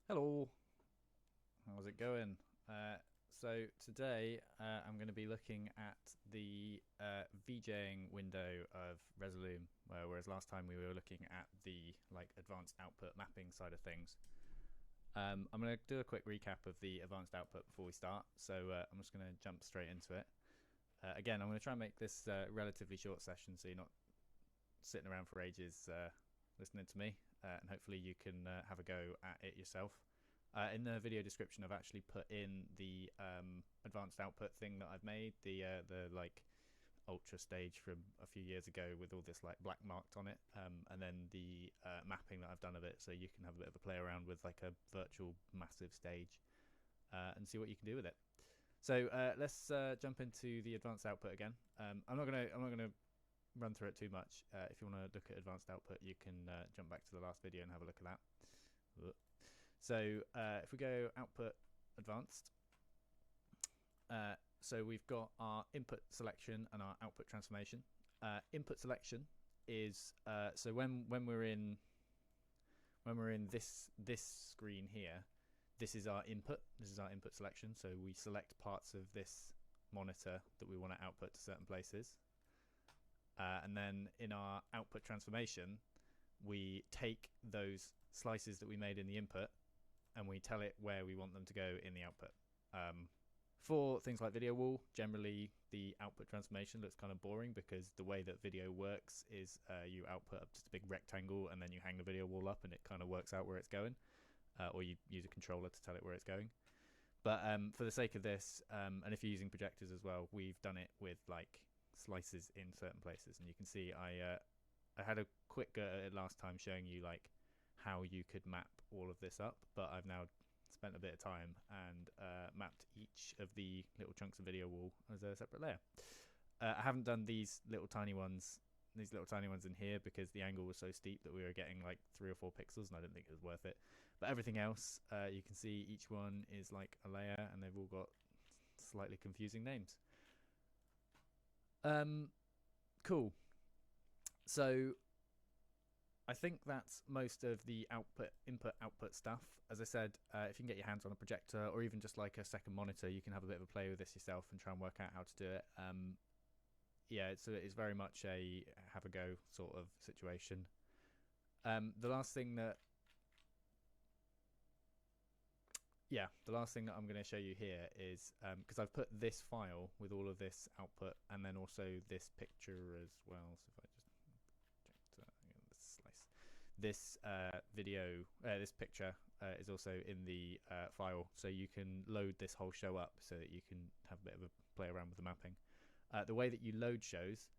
Hello, how's it going? So today I'm going to be looking at the VJing window of Resolume, whereas last time we were looking at the advanced output mapping side of things. I'm going to do a quick recap of the advanced output before we start. So I'm just going to jump straight into it. Again, I'm going to try and make this relatively short session, so you're not sitting around for ages listening to me, and hopefully you can have a go at it yourself. In the video description, I've actually put in the advanced output thing that I've made, the ultra stage from a few years ago with all this black marked on it, and then the mapping that I've done of it, so you can have a bit of a play around with like a virtual massive stage and see what you can do with it. So let's jump into the advanced output again. I'm not gonna run through it too much. If you want to look at advanced output, you can jump back to the last video and have a look at that. So if we go output advanced, so we've got our input selection and our output transformation. Input selection is so when we're in this screen here, this is our input. This is our input selection. So we select parts of this monitor that we want to output to certain places. And then in our output transformation, we take those slices that we made in the input and we tell it where we want them to go in the output. For things like video wall, generally the output transformation looks kind of boring because the way that video works is you output up just a big rectangle and then you hang the video wall up and it kind of works out where it's going, or you use a controller to tell it where it's going. But for the sake of this, and if you're using projectors as well, we've done it with slices in certain places, and you can see I had a quick go at it last time showing you how you could map all of this up, but I've now spent a bit of time and mapped each of the little chunks of video wall as a separate layer. I haven't done these little tiny ones in here because the angle was so steep that we were getting 3 or 4 pixels and I didn't think it was worth it. But everything else, you can see each one is like a layer and they've all got slightly confusing names. Cool. So I think that's most of the input output stuff. As I said, if you can get your hands on a projector or even just like a second monitor, you can have a bit of a play with this yourself and try and work out how to do it. Yeah, it's very much a have a go sort of situation. The last thing that I'm going to show you here is because I've put this file with all of this output and then also this picture as well. So if I just this slice, this this picture is also in the file, so you can load this whole show up so that you can have a bit of a play around with the mapping. The way that you load shows,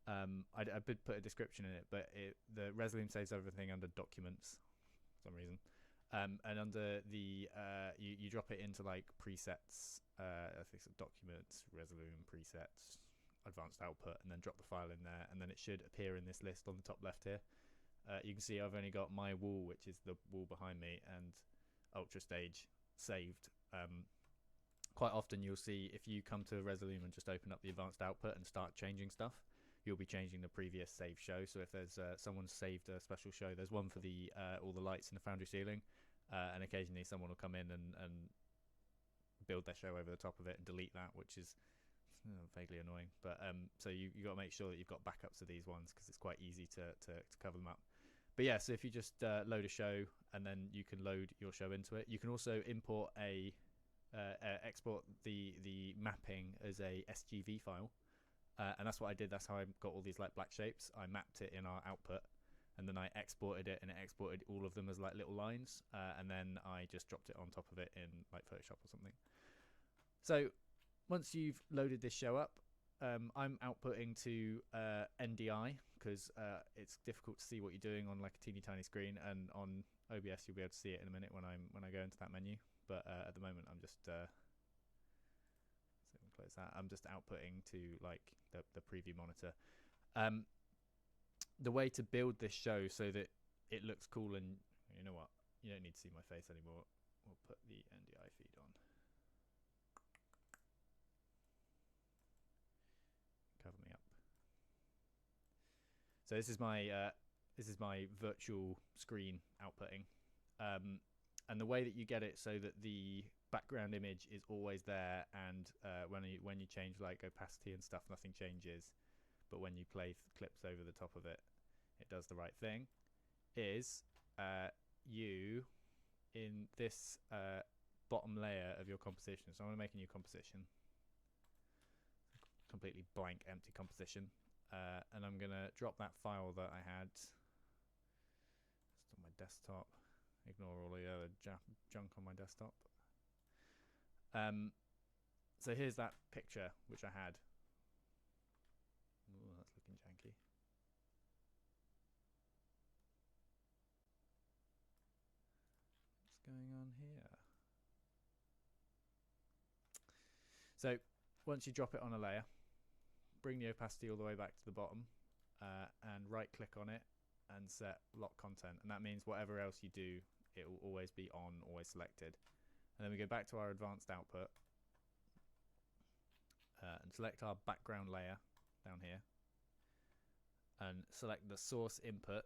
I did put a description in it, but the Resolume saves everything under documents for some reason. And under the you drop it into presets, I think it's documents, Resolume, presets, advanced output, and then drop the file in there, and then it should appear in this list on the top left here. You can see I've only got my wall, which is the wall behind me, and ultra stage saved. Quite often you'll see if you come to Resolume and just open up the advanced output and start changing stuff, you'll be changing the previous saved show. So if there's someone saved a special show, there's one for the all the lights in the foundry ceiling, and occasionally someone will come in and build their show over the top of it and delete that, which is vaguely annoying. But so you got to make sure that you've got backups of these ones because it's quite easy to cover them up. But yeah, so if you just load a show and then you can load your show into it, you can also import export the mapping as a SGV file, and that's what I did. That's how I got all these black shapes. I mapped it in our output, and then I exported it, and it exported all of them as little lines, and then I just dropped it on top of it in Photoshop or something. So once you've loaded this show up, I'm outputting to NDI because it's difficult to see what you're doing on a teeny tiny screen, and on OBS you'll be able to see it in a minute when I go into that menu. But at the moment I'm just so close that. I'm just outputting to the preview monitor. The way to build this show so that it looks cool, and you know what, you don't need to see my face anymore. We'll put the NDI feed on. Cover me up. So this is my virtual screen outputting. And the way that you get it so that the background image is always there, and when you change like opacity and stuff, nothing changes, but when you play clips over the top of it, it does the right thing, is you in this bottom layer of your composition. So I'm going to make a new composition, completely blank, empty composition, and I'm going to drop that file that I had just on my desktop. Ignore all the other junk on my desktop. So here's that picture which I had. Ooh, that's looking janky. What's going on here? So once you drop it on a layer, bring the opacity all the way back to the bottom, and right click on it and set lock content, and that means whatever else you do, it will always be on, always selected. And then we go back to our advanced output and select our background layer down here and select the source input.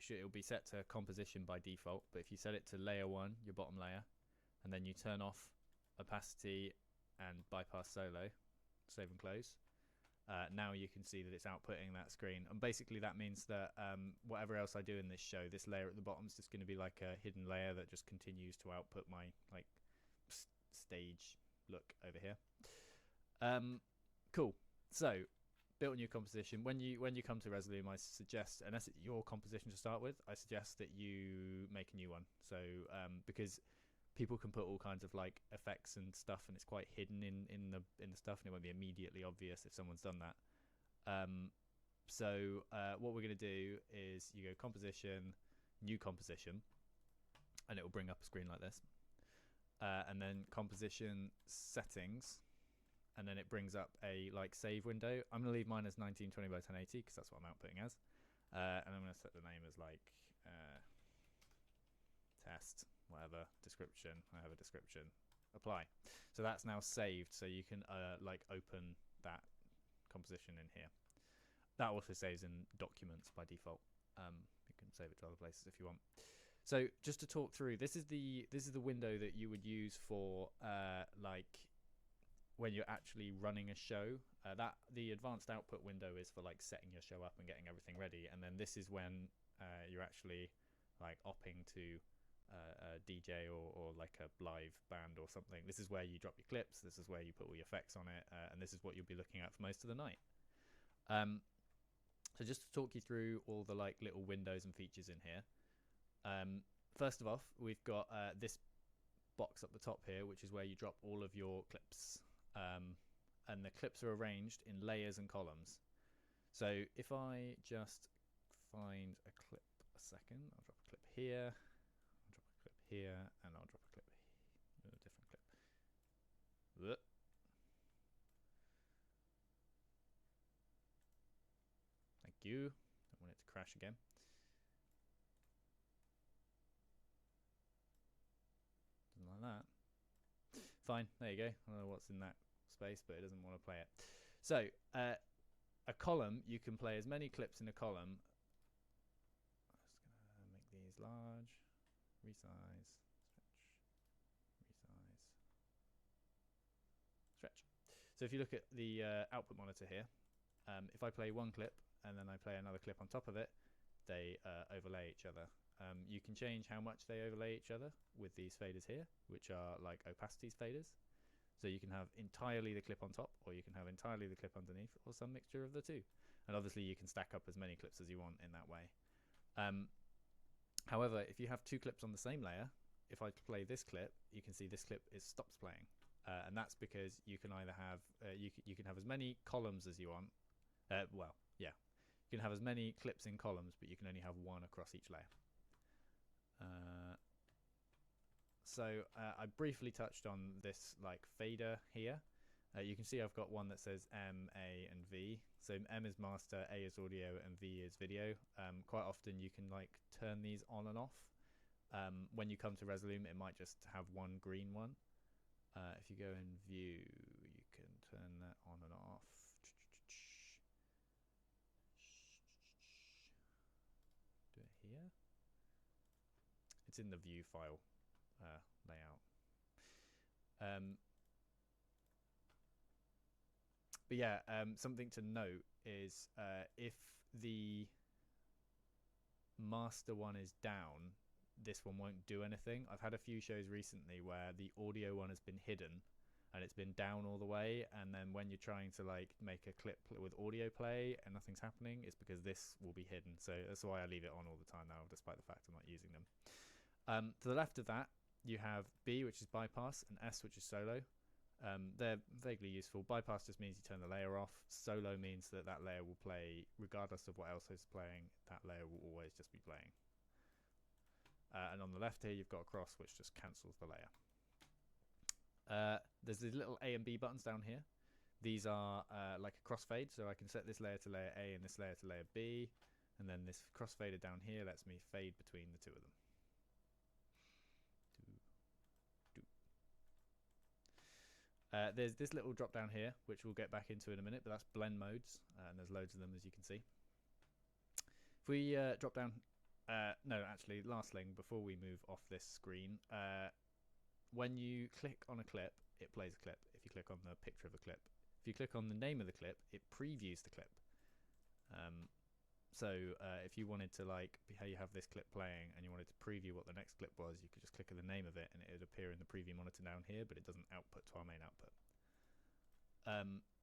It'll be set to composition by default, but if you set it to layer 1, your bottom layer, and then you turn off opacity and bypass solo, save and close, now you can see that it's outputting that screen. And basically that means that whatever else I do in this show, this layer at the bottom is just going to be like a hidden layer that just continues to output my like stage look over here. Cool. So built a new composition. When you come to Resolume, I suggest, unless it's your composition to start with, I suggest that you make a new one. So because people can put all kinds of like effects and stuff, and it's quite hidden in the stuff, and it won't be immediately obvious if someone's done that. So what we're going to do is you go composition, new composition, and it will bring up a screen like this, and then composition settings, and then it brings up a like save window. I'm going to leave mine as 1920 by 1080 because that's what I'm outputting as, and I'm going to set the name as like test, whatever, description. I have a description, apply. So that's now saved, so you can like open that composition in here. That also saves in documents by default. You can save it to other places if you want. So just to talk through, this is the window that you would use for like when you're actually running a show. That the advanced output window is for like setting your show up and getting everything ready, and then this is when you're actually like opping to a DJ or like a live band or something. This is where you drop your clips, this is where you put all your effects on it, and this is what you'll be looking at for most of the night. So just to talk you through all the like little windows and features in here. First of all, we've got this box up the top here, which is where you drop all of your clips, and the clips are arranged in layers and columns. So if I just find a clip a second, I'll drop a clip here, here, and I'll drop a clip here, a different clip. Whoop. Thank you. Don't want it to crash again. Something like that. Fine, there you go. I don't know what's in that space, but it doesn't want to play it. So a column, you can play as many clips in a column. I'm just going to make these large. Resize, stretch. So if you look at the output monitor here, if I play one clip and then I play another clip on top of it, they overlay each other. You can change how much they overlay each other with these faders here, which are like opacities faders. So you can have entirely the clip on top, or you can have entirely the clip underneath, or some mixture of the two. And obviously you can stack up as many clips as you want in that way. However, if you have two clips on the same layer, if I play this clip, you can see this clip stops playing, and that's because you can either have you can have as many columns as you want. Well, yeah, you can have as many clips in columns, but you can only have one across each layer. So I briefly touched on this like fader here. You can see I've got one that says M, A, and V. So M is master, A is audio, and V is video. Quite often you can like turn these on and off. When you come to Resolume, it might just have one green one. If you go in view, you can turn that on and off. Do it here. It's in the view file. layout. But yeah, something to note is if the master one is down, this one won't do anything. I've had a few shows recently where the audio one has been hidden and it's been down all the way, and then when you're trying to like make a clip with audio play and nothing's happening, it's because this will be hidden. So that's why I leave it on all the time now, despite the fact I'm not using them. To the left of that, you have B, which is bypass, and S, which is solo. They're vaguely useful. Bypass just means you turn the layer off. Solo means that that layer will play regardless of what else is playing. That layer will always just be playing. And on the left here, you've got a cross, which just cancels the layer. There's these little A and B buttons down here. These are like a crossfade, so I can set this layer to layer A and this layer to layer B, and then this crossfader down here lets me fade between the two of them. There's this little drop down here, which we'll get back into in a minute, but that's blend modes, and there's loads of them, as you can see. If we drop down, no, actually, last thing, before we move off this screen, when you click on a clip, it plays a clip. If you click on the picture of a clip. If you click on the name of the clip, it previews the clip. So if you wanted to, like, how you have this clip playing and you wanted to preview what the next clip was, you could just click on the name of it and it would appear in the preview monitor down here, but it doesn't output to our main output.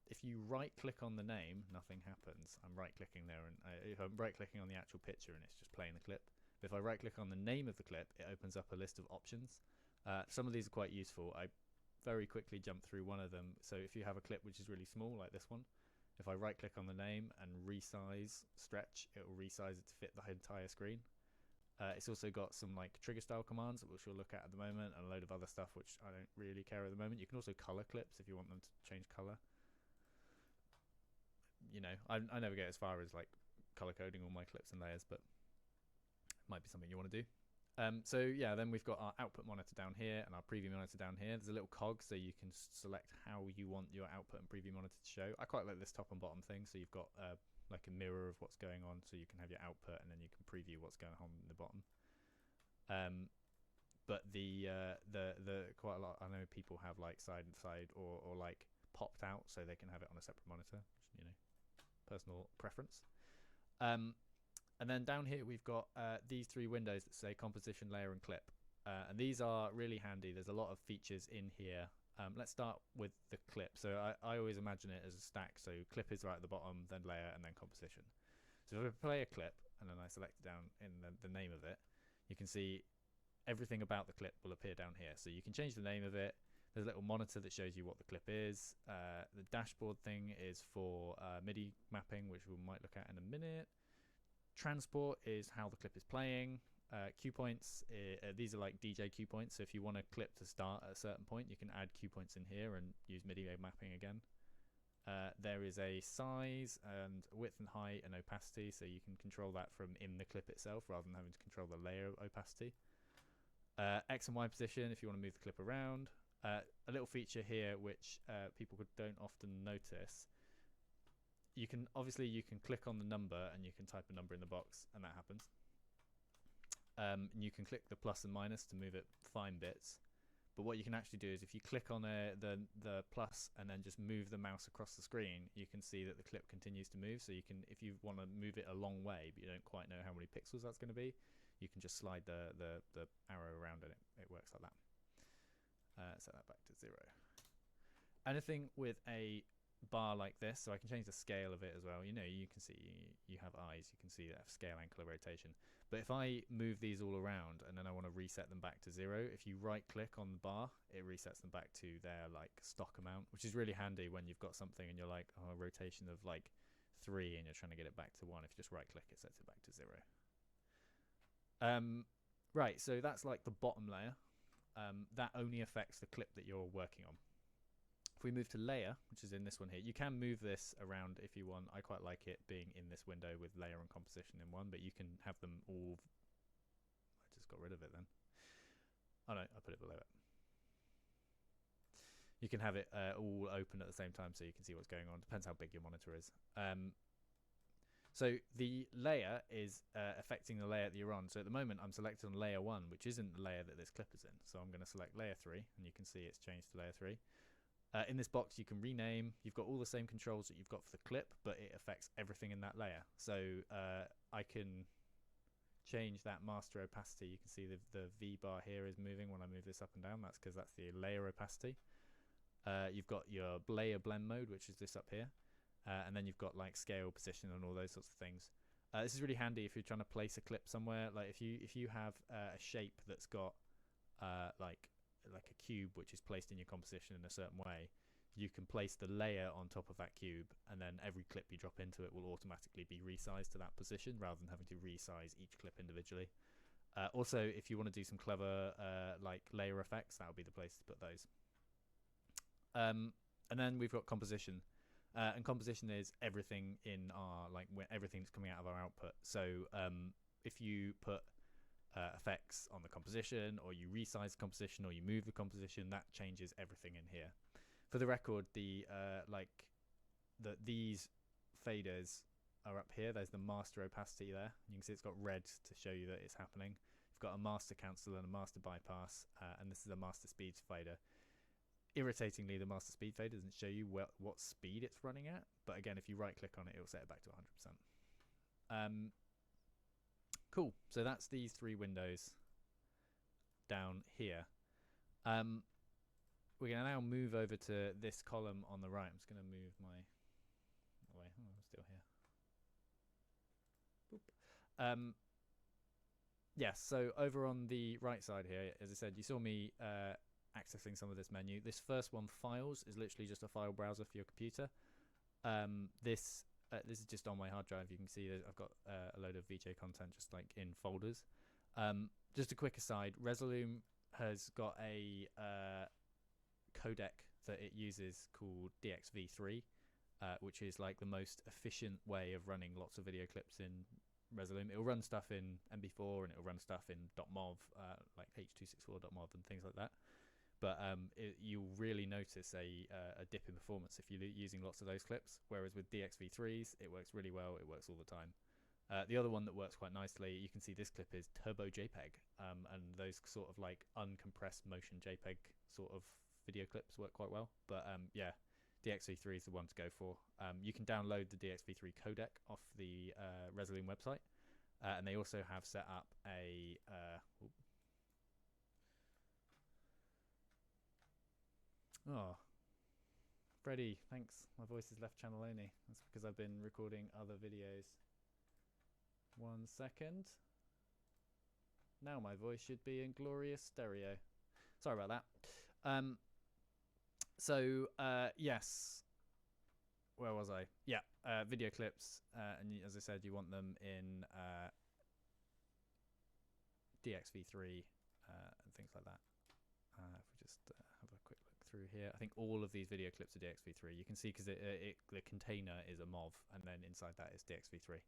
If you right-click on the name, nothing happens. I'm right-clicking there, and if I'm right-clicking on the actual picture and it's just playing the clip. But if I right-click on the name of the clip, it opens up a list of options. Some of these are quite useful. I very quickly jumped through one of them. So if you have a clip which is really small, like this one, if I right click on the name and resize stretch, it will resize it to fit the entire screen. It's also got some like trigger style commands, which we'll look at the moment, and a load of other stuff which I don't really care at the moment. You can also color clips if you want them to change color. You know, I never get as far as like color coding all my clips and layers, but it might be something you want to do. So yeah, then we've got our output monitor down here and our preview monitor down here. There's a little cog so you can select how you want your output and preview monitor to show. I quite like this top and bottom thing, so you've got like a mirror of what's going on, so you can have your output and then you can preview what's going on in the bottom. But the quite a lot, I know people have like side and side or like popped out so they can have it on a separate monitor, which, you know, personal preference. And then down here we've got these three windows that say composition, layer and clip. And these are really handy. There's a lot of features in here. Let's start with the clip. So I always imagine it as a stack. So clip is right at the bottom, then layer, and then composition. So if I play a clip and then I select it down in the name of it, you can see everything about the clip will appear down here. So you can change the name of it. There's a little monitor that shows you what the clip is. The dashboard thing is for MIDI mapping, which we might look at in a minute. Transport is how the clip is playing. Cue points, these are like DJ cue points. So if you want a clip to start at a certain point, you can add cue points in here and use MIDI mapping again. There is a size and width and height and opacity, so you can control that from in the clip itself rather than having to control the layer opacity. X and Y position if you want to move the clip around. A little feature here which people don't often notice. You can click on the number and you can type a number in the box and that happens. And you can click the plus and minus to move it fine bits. But what you can actually do is if you click on the plus and then just move the mouse across the screen, you can see that the clip continues to move. So you can, if you want to move it a long way but you don't quite know how many pixels that's going to be, you can just slide the arrow around and it works like that. Set that back to 0. Anything with a bar like this, so I can change the scale of it as well. You know, you can see you have eyes, you can see that scale, angular rotation. But if I move these all around and then I want to reset them back to 0, if you right click on the bar, it resets them back to their like stock amount, which is really handy when you've got something and you're like, oh, a rotation of like 3 and you're trying to get it back to 1. If you just right click, it sets it back to 0. Right, so that's like the bottom layer. That only affects the clip that you're working on. If we move to layer, which is in this one here, you can move this around if you want. I quite like it being in this window with layer and composition in one, but you can have them all. I just got rid of it then. Oh no, I put it below it. You can have it all open at the same time so you can see what's going on. Depends how big your monitor is. So the layer is affecting the layer that you're on. So at the moment, I'm selected on layer 1, which isn't the layer that this clip is in. So I'm going to select layer 3, and you can see it's changed to layer 3. In this box, you can rename. You've got all the same controls that you've got for the clip, but it affects everything in that layer. So I can change that master opacity. You can see the V bar here is moving when I move this up and down. That's because that's the layer opacity. You've got your layer blend mode, which is this up here. And then you've got like scale, position, and all those sorts of things. This is really handy if you're trying to place a clip somewhere. Like if you have a shape that's got like a cube which is placed in your composition in a certain way, you can place the layer on top of that cube, and then every clip you drop into it will automatically be resized to that position rather than having to resize each clip individually. Also, if you want to do some clever like layer effects, that would be the place to put those. And then we've got composition. And composition is everything in our everything that's coming out of our output. So if you put effects on the composition, or you resize the composition, or you move the composition, that changes everything in here. For the record, these faders are up here. There's the master opacity there. You can see it's got red to show you that it's happening. You've got a master cancel and a master bypass, and this is a master speed fader. Irritatingly, the master speed fader doesn't show you what speed it's running at, but again, if you right click on it, it'll set it back to 100%. Cool, so that's these 3 windows down here. We're going to now move over to this column on the right. I'm just going to move my way. Oh, I'm still here. Boop. Yes, so over on the right side here, as I said, you saw me accessing some of this menu. This first one, files, is literally just a file browser for your computer. This is just on my hard drive. You can see that I've got a load of VJ content just like in folders. Just a quick aside, Resolume has got a codec that it uses called DXV3, which is like the most efficient way of running lots of video clips in Resolume. It'll run stuff in MB4 and it'll run stuff in .mov, like H.264.mov and things like that. But you'll really notice a dip in performance if you're using lots of those clips. Whereas with DXV3s, it works really well. It works all the time. The other one that works quite nicely, you can see this clip is Turbo JPEG, and those sort of like uncompressed motion JPEG sort of video clips work quite well. But yeah, DXV3 is the one to go for. You can download the DXV3 codec off the Resolume website, and they also have set up a oh, Freddie, thanks. My voice is left channel only. That's because I've been recording other videos. 1 second. Now my voice should be in glorious stereo. Sorry about that. Yes. Where was I? Yeah, video clips. And as I said, you want them in DXV3 and things like that. If we just have a quick look through here, I think all of these video clips are DXV3. You can see because the container is a MOV, and then inside that is DXV3.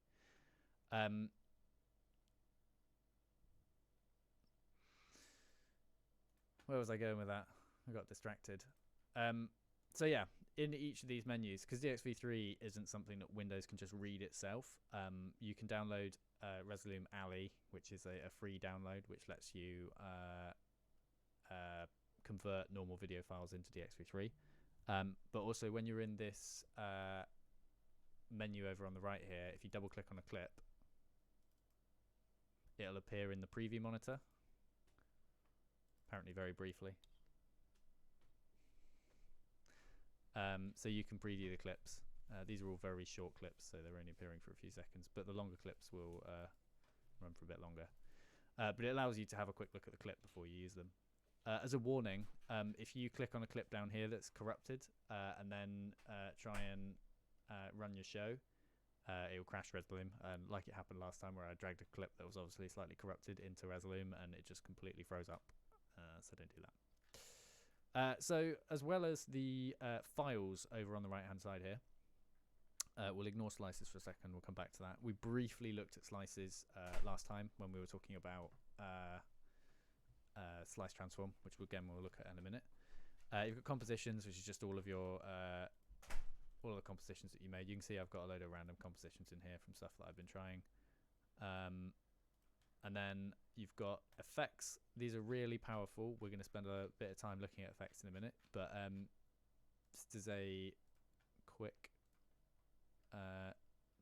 Where was I going with that? I got distracted. So yeah, in each of these menus, because DXV3 isn't something that Windows can just read itself, you can download Resolume Ali, which is a free download, which lets you convert normal video files into DXV3. But also when you're in this menu over on the right here, if you double click on a clip, it'll appear in the preview monitor, apparently very briefly. So you can preview the clips. These are all very short clips, so they're only appearing for a few seconds, but the longer clips will run for a bit longer. But it allows you to have a quick look at the clip before you use them. As a warning, if you click on a clip down here that's corrupted and then try and run your show, it will crash Resolume, like it happened last time where I dragged a clip that was obviously slightly corrupted into Resolume and it just completely froze up. So don't do that. So as well as the files over on the right hand side here, we'll ignore slices for a second, we'll come back to that. We briefly looked at slices last time when we were talking about slice transform, which again we'll look at in a minute. You've got compositions, which is just all of your all of the compositions that you made. You can see I've got a load of random compositions in here from stuff that I've been trying. And then you've got effects. These are really powerful. We're going to spend a bit of time looking at effects in a minute, but just as a quick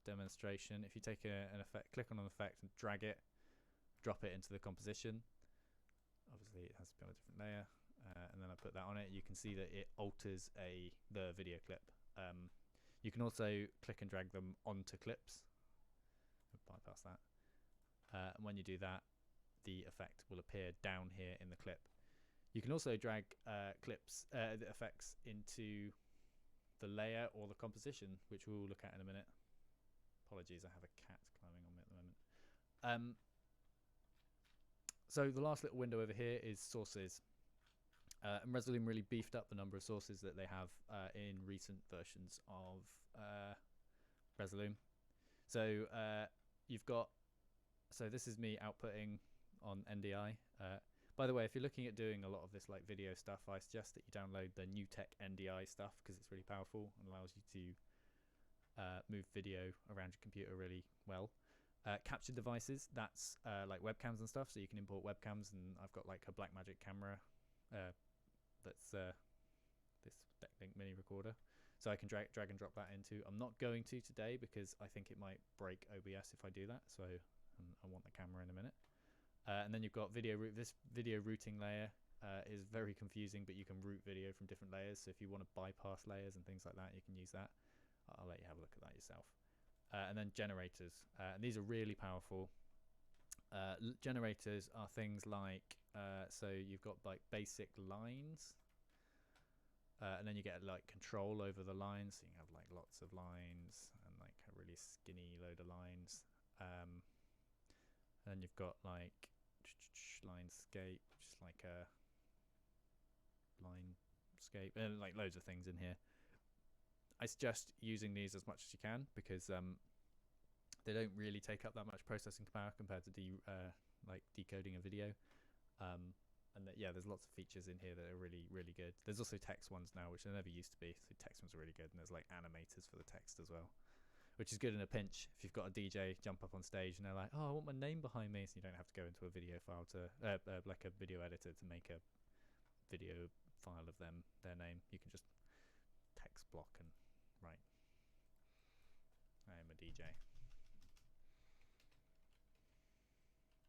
demonstration, if you take an effect, click on an effect and drag it, drop it into the composition. Obviously it has to be on a different layer, and then I put that on it. You can see that it alters the video clip. You can also click and drag them onto clips. Bypass that. And when you do that, the effect will appear down here in the clip. You can also drag the effects into the layer or the composition, which we'll look at in a minute. Apologies, I have a cat climbing on me at the moment. So the last little window over here is sources. And Resolume really beefed up the number of sources that they have in recent versions of Resolume. So you've got, so this is me outputting on NDI. By the way, if you're looking at doing a lot of this like video stuff, I suggest that you download the new tech NDI stuff because it's really powerful and allows you to move video around your computer really well. Captured devices, that's like webcams and stuff, so you can import webcams, and I've got like a Blackmagic camera that's this DeckLink mini recorder, so I can drag and drop that into. I'm not going to today because I think it might break OBS if I do that, so I want the camera in a minute. And then you've got video root. This video routing layer is very confusing, but you can route video from different layers, so if you want to bypass layers and things like that, you can use that. I'll let you have a look at that yourself. And then generators, and these are really powerful. Generators are things like, so you've got like basic lines, and then you get like control over the lines, so you can have like lots of lines and like a really skinny load of lines. And then you've got like linescape, just like a linescape, and like loads of things in here. I suggest using these as much as you can because they don't really take up that much processing power compared to like decoding a video. And that, yeah, there's lots of features in here that are really, really good. There's also text ones now, which there never used to be. So text ones are really good, and there's like animators for the text as well, which is good in a pinch. If you've got a DJ jump up on stage and they're like, "Oh, I want my name behind me," so you don't have to go into a video file to like a video editor to make a video file of their name. You can just text block and write, "I am a DJ.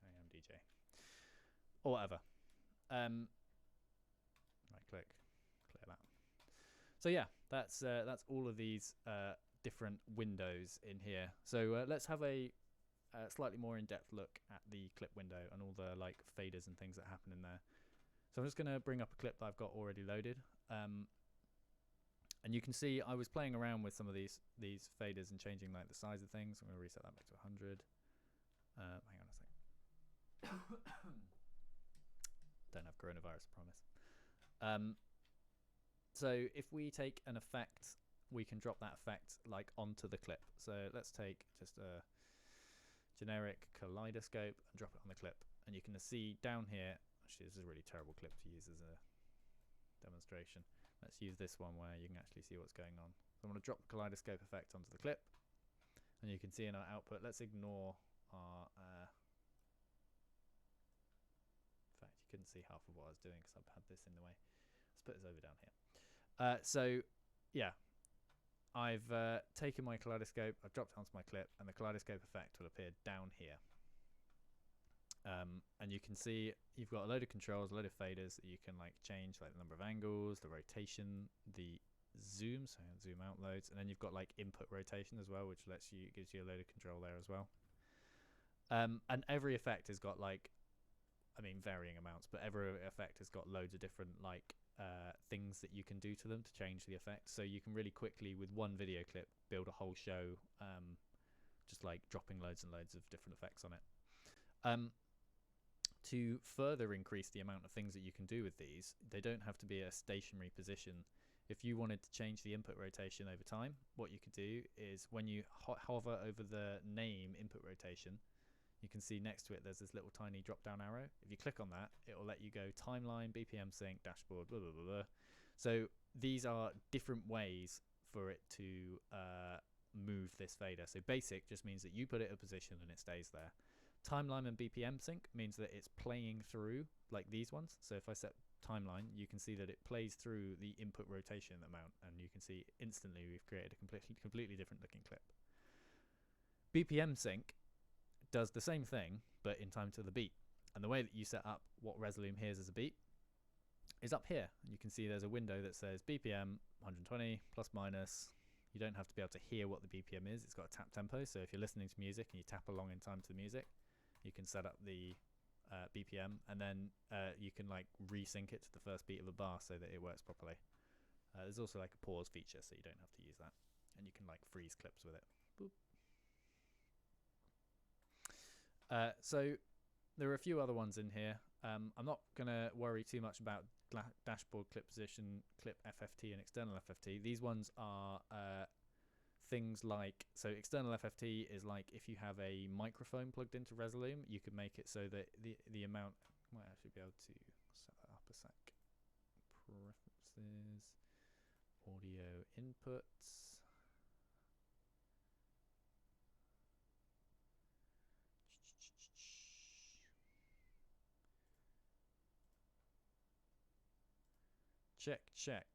I am DJ," or whatever. Right click, clear that. So yeah, that's all of these different windows in here. So let's have a slightly more in-depth look at the clip window and all the like faders and things that happen in there. So I'm just going to bring up a clip that I've got already loaded. And you can see I was playing around with some of these faders and changing like the size of things. I'm going to reset that back to 100. Hang on a sec. Don't have coronavirus, I promise. So if we take an effect, we can drop that effect like onto the clip. So let's take just a generic kaleidoscope and drop it on the clip. And you can see down here, actually this is a really terrible clip to use as a demonstration. Let's use this one where you can actually see what's going on. So I'm going to drop the kaleidoscope effect onto the clip, and you can see in our output, let's ignore our in fact, you couldn't see half of what I was doing because I've had this in the way. Let's put this over down here. So yeah, I've taken my kaleidoscope, I've dropped it onto my clip, and the kaleidoscope effect will appear down here. And you can see you've got a load of controls, a load of faders that you can like change, like the number of angles, the rotation, the zoom, so zoom out loads, and then you've got like input rotation as well, which gives you a load of control there as well. And every effect has got like, I mean varying amounts, but every effect has got loads of different like things that you can do to them to change the effect. So you can really quickly with one video clip build a whole show, just like dropping loads and loads of different effects on it. To further increase the amount of things that you can do with these, they don't have to be a stationary position. If you wanted to change the input rotation over time, what you could do is when you hover over the name input rotation, you can see next to it there's this little tiny drop down arrow. If you click on that, it will let you go timeline, BPM sync, dashboard, blah blah blah blah. So these are different ways for it to move this fader. So basic just means that you put it in a position and it stays there. Timeline and BPM sync means that it's playing through like these ones. So if I set timeline, you can see that it plays through the input rotation amount, and you can see instantly we've created a completely different looking clip. BPM sync does the same thing but in time to the beat, and the way that you set up what Resolume hears as a beat is up here. You can see there's a window that says BPM 120 plus minus. You don't have to be able to hear what the BPM is. It's got a tap tempo, so if you're listening to music and you tap along in time to the music, you can set up the BPM, and then you can like resync it to the first beat of a bar so that it works properly. There's also like a pause feature, so you don't have to use that, and you can like freeze clips with it. Boop. So there are a few other ones in here. I'm not going to worry too much about dashboard clip position, clip FFT, and external FFT. These ones are things like, so external FFT is like if you have a microphone plugged into Resolume, you can make it so that the amount, I might actually be able to set that up a sec. Preferences, audio inputs. Check.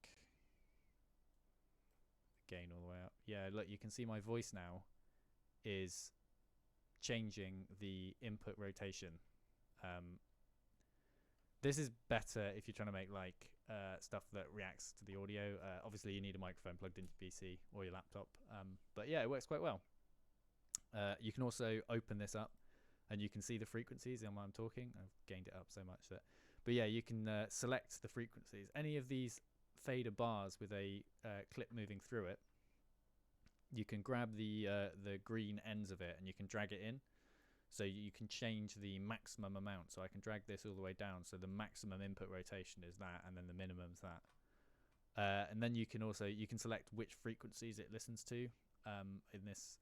Gain all the way up. Yeah, look, you can see my voice now is changing the input rotation. This is better if you're trying to make like stuff that reacts to the audio. Obviously, you need a microphone plugged into your PC or your laptop. But yeah, it works quite well. You can also open this up, and you can see the frequencies while I'm talking. I've gained it up so much that. But yeah, you can select the frequencies. Any of these fader bars with a clip moving through it, you can grab the green ends of it and you can drag it in. So you can change the maximum amount. So I can drag this all the way down. So the maximum input rotation is that, and then the minimum's that. And then you can select which frequencies it listens to in this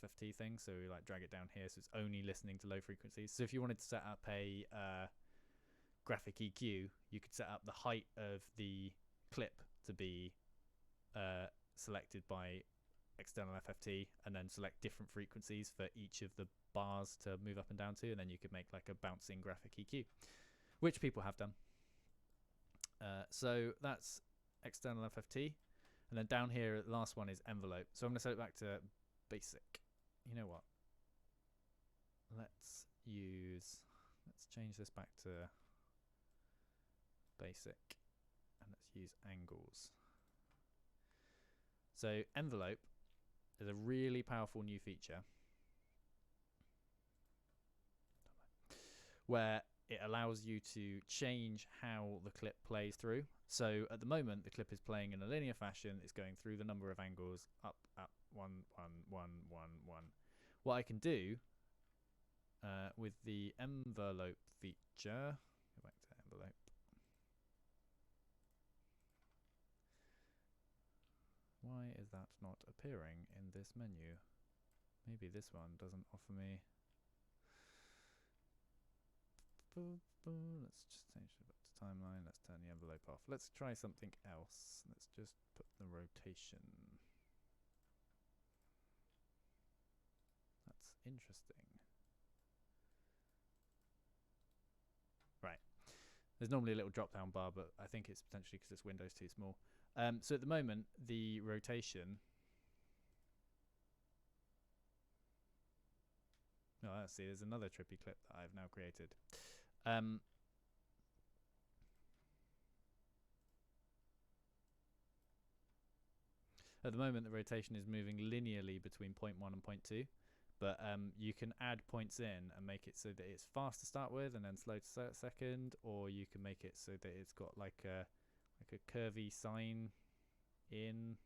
FFT thing. So we like drag it down here, so it's only listening to low frequencies. So if you wanted to set up a graphic EQ, you could set up the height of the clip to be selected by external FFT, and then select different frequencies for each of the bars to move up and down to, and then you could make like a bouncing graphic EQ, which people have done. So that's external FFT, and then down here the last one is envelope. So I'm going to set it back to basic. You know what, let's change this back to basic, and let's use angles. So envelope is a really powerful new feature where it allows you to change how the clip plays through. So at the moment the clip is playing in a linear fashion. It's going through the number of angles, up, 1, 1, 1, 1, 1. What I can do with the envelope feature, go back to envelope. Why is that not appearing in this menu? Maybe this one doesn't offer me. Let's just change it back to timeline. Let's turn the envelope off. Let's try something else. Let's just put the rotation. That's interesting. Right. There's normally a little drop down bar, but I think it's potentially because this window's too small. So at the moment, the rotation. Oh, let's see, there's another trippy clip that I've now created. At the moment, the rotation is moving linearly between 0.1 and 0.2, but you can add points in and make it so that it's fast to start with and then slow to second, or you can make it so that it's got like a curvy sine in,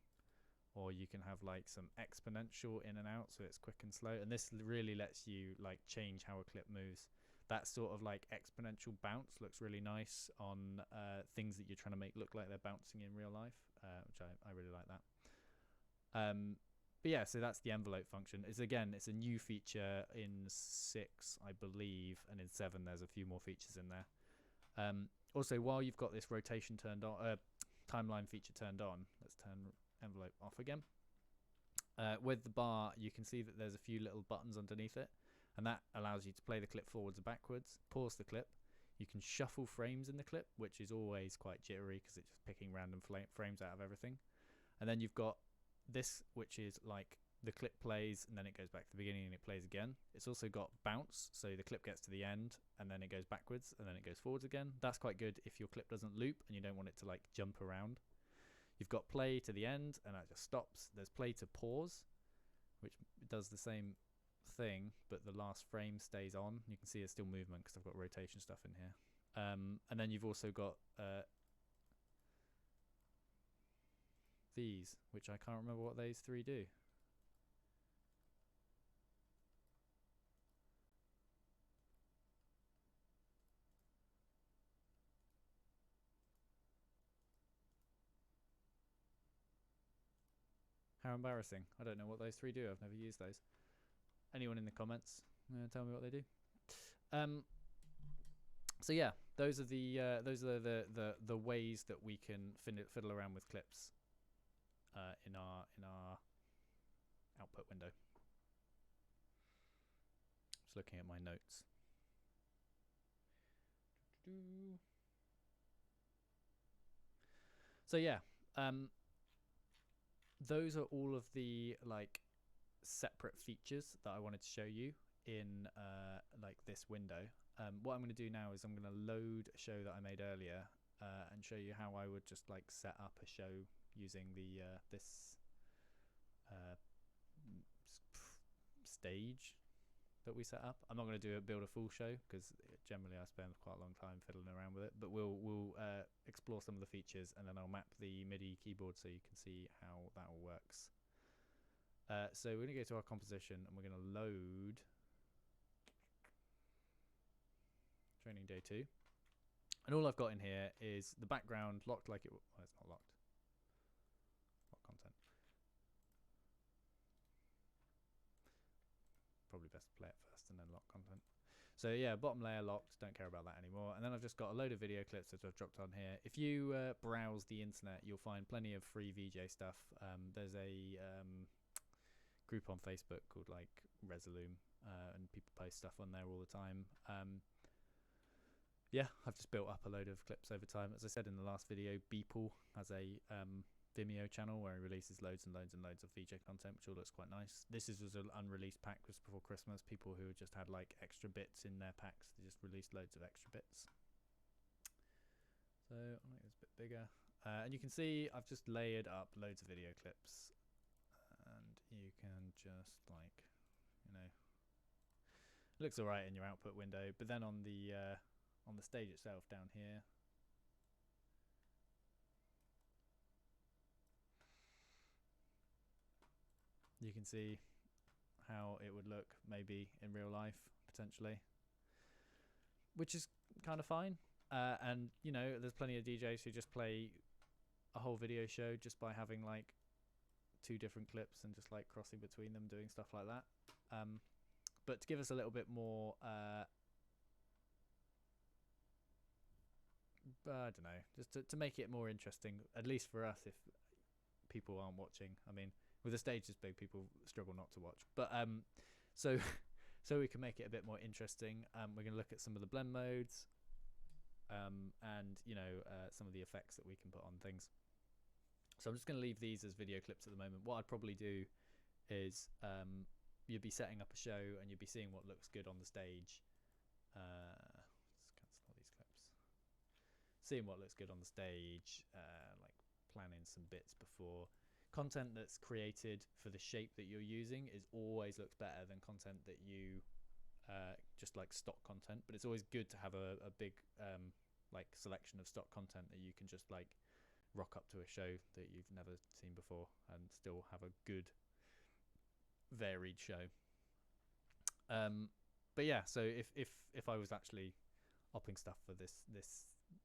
or you can have like some exponential in and out, so it's quick and slow. And this really lets you like change how a clip moves. That sort of like exponential bounce looks really nice on things that you're trying to make look like they're bouncing in real life, which I really like that. But yeah, so that's the envelope function. It's a new feature in 6, I believe, and in 7 there's a few more features in there. Also, while you've got this rotation turned on, timeline feature turned on, let's turn envelope off again. With the bar, you can see that there's a few little buttons underneath it, and that allows you to play the clip forwards and backwards, pause the clip. You can shuffle frames in the clip, which is always quite jittery because it's just picking random frames out of everything. And then you've got this, which is like the clip plays and then it goes back to the beginning and it plays again. It's also got bounce, so the clip gets to the end and then it goes backwards and then it goes forwards again. That's quite good if your clip doesn't loop and you don't want it to like jump around. You've got play to the end and that just stops. There's play to pause, which does the same thing, but the last frame stays on. You can see there's still movement because I've got rotation stuff in here. And then you've also got these, which I can't remember what those three do. How embarrassing. I don't know what those three do. I've never used those. Anyone in the comments tell me what they do. So yeah, those are the ways that we can fiddle around with clips in our output window. Just looking at my notes. So yeah, those are all of the like separate features that I wanted to show you in like this window. What I'm going to do now is I'm going to load a show that I made earlier and show you how I would just like set up a show using the this stage that we set up. I'm not going to build a full show because generally I spend quite a long time fiddling around with it, but we'll explore some of the features and then I'll map the MIDI keyboard so you can see how that all works. So we're going to go to our composition and we're going to load training day 2, and all I've got in here is the background locked like it well, it's not locked. Lock content. Probably best to play it first and then lock content. So yeah, bottom layer locked, don't care about that anymore. And then I've just got a load of video clips that I've dropped on here. If you browse the internet, you'll find plenty of free VJ stuff. There's a group on Facebook called like Resolume, and people post stuff on there all the time. Yeah, I've just built up a load of clips over time. As I said in the last video, Beeple has a Vimeo channel where he releases loads and loads and loads of VJ content, which all looks quite nice. This was an unreleased pack just before Christmas. People who just had like extra bits in their packs, they just released loads of extra bits. So I'll make this a bit bigger. And you can see I've just layered up loads of video clips. And you can just like, you know, it looks alright in your output window, but then on the stage itself down here, you can see how it would look maybe in real life potentially, which is kind of fine. And you know, there's plenty of DJs who just play a whole video show just by having like 2 different clips and just like crossing between them, doing stuff like that. But to give us a little bit more I don't know, just to make it more interesting, at least for us if people aren't watching. I mean, with a stage this big, people struggle not to watch. But so we can make it a bit more interesting, we're going to look at some of the blend modes, and you know, some of the effects that we can put on things. So I'm just going to leave these as video clips at the moment. What I'd probably do is you'd be setting up a show and you'd be seeing what looks good on the stage. Let's cancel all these clips. Seeing what looks good on the stage, like planning some bits before. Content that's created for the shape that you're using is always looks better than content that you just like stock content, but it's always good to have a big like selection of stock content that you can just like rock up to a show that you've never seen before and still have a good varied show. But yeah, so if I was actually opping stuff for this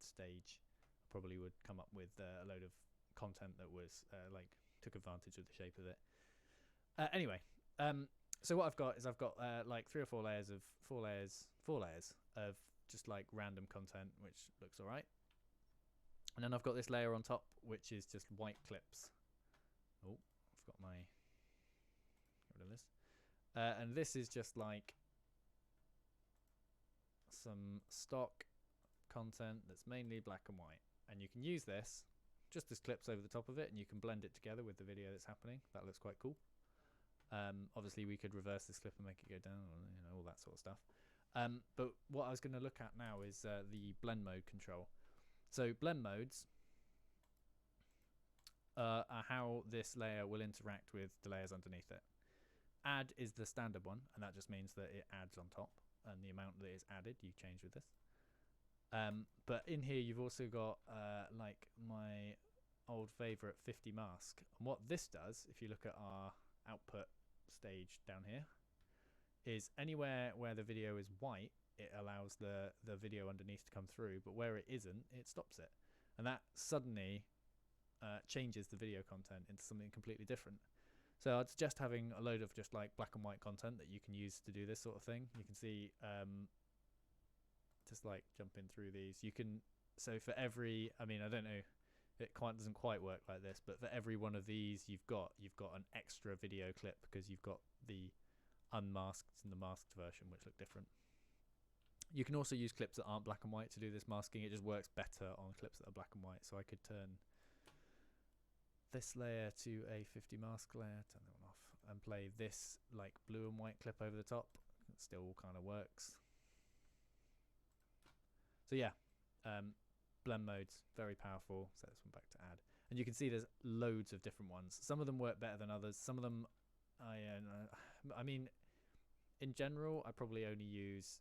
stage, I probably would come up with a load of content that was like took advantage of the shape of it. Anyway, so what I've got is I've got like 3 or 4 layers of 4 layers of just like random content, which looks all right. And then I've got this layer on top, which is just white clips. Oh, I've got my, get rid of this. And this is just like some stock content that's mainly black and white. And you can use this just as clips over the top of it, and you can blend it together with the video that's happening. That looks quite cool. Obviously we could reverse this clip and make it go down, you know, all that sort of stuff. But what I was going to look at now is the blend mode control. So blend modes are how this layer will interact with the layers underneath it. Add is the standard one, and that just means that it adds on top, and the amount that is added you change with this. But in here you've also got like my old favorite 50 mask, and what this does, if you look at our output stage down here, is anywhere where the video is white, it allows the video underneath to come through, but where it isn't, it stops it, and that suddenly changes the video content into something completely different. So I'd suggest having a load of just like black and white content that you can use to do this sort of thing. You can see just like jumping through these, you can, so for every, I mean, I don't know, it doesn't quite work like this, but for every one of these you've got an extra video clip, because you've got the unmasked and the masked version, which look different. You can also use clips that aren't black and white to do this masking. It just works better on clips that are black and white. So I could turn this layer to a 50 mask layer, turn that one off, and play this like blue and white clip over the top. It still kind of works. So yeah, blend modes, very powerful. Set this one back to add, and you can see there's loads of different ones. Some of them work better than others. Some of them, I mean, in general, I probably only use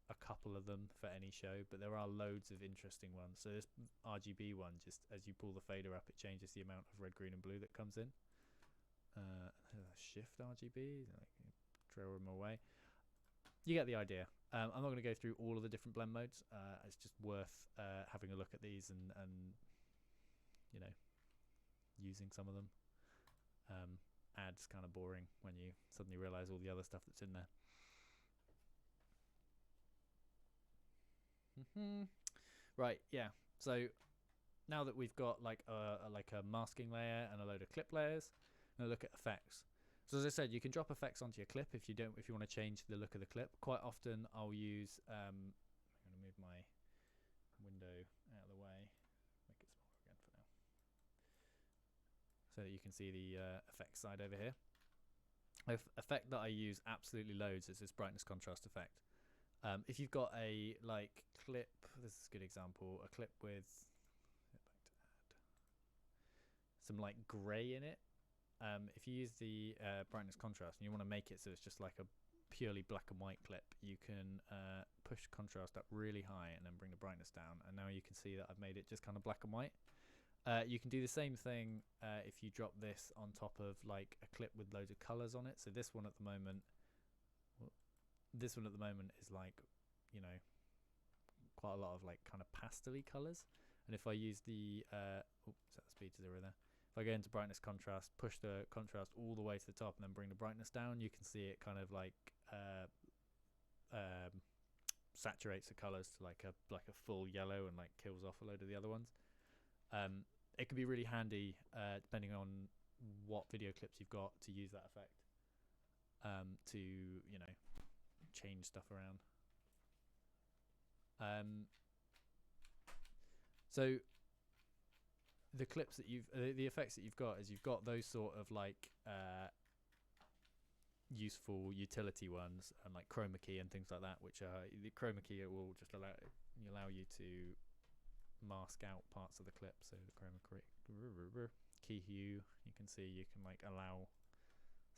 a couple of them for any show, but there are loads of interesting ones. So this RGB one, just as you pull the fader up, it changes the amount of red, green and blue that comes in. Shift RGB, like, trail them away. You get the idea. I'm not going to go through all of the different blend modes. It's just worth having a look at these and you know, using some of them. Ads kind of boring when you suddenly realize all the other stuff that's in there. Right, yeah. So now that we've got like a masking layer and a load of clip layers, now look at effects. So as I said, you can drop effects onto your clip if you want to change the look of the clip. Quite often I'll use I'm going to move my window out of the way, make it smaller again for now, so that you can see the effects side over here. Effect that I use absolutely loads is this brightness contrast effect. If you've got a like clip, this is a good example, a clip with some like grey in it. If you use the brightness contrast and you want to make it so it's just like a purely black and white clip, you can push contrast up really high and then bring the brightness down, and now you can see that I've made it just kind of black and white. You can do the same thing if you drop this on top of like a clip with loads of colours on it. So this one at the moment is like, you know, quite a lot of like kind of pastel-y colours. And if I use the set the speed to 0 there. If I go into brightness contrast, push the contrast all the way to the top and then bring the brightness down, you can see it kind of like saturates the colours to like a full yellow and like kills off a load of the other ones. It can be really handy depending on what video clips you've got to use that effect to, you know, change stuff around. So the clips that the effects that you've got is you've got those sort of like useful utility ones, and like chroma key and things like that, which are the chroma key will just allow you to mask out parts of the clip. So the chroma key hue, you can see you can like allow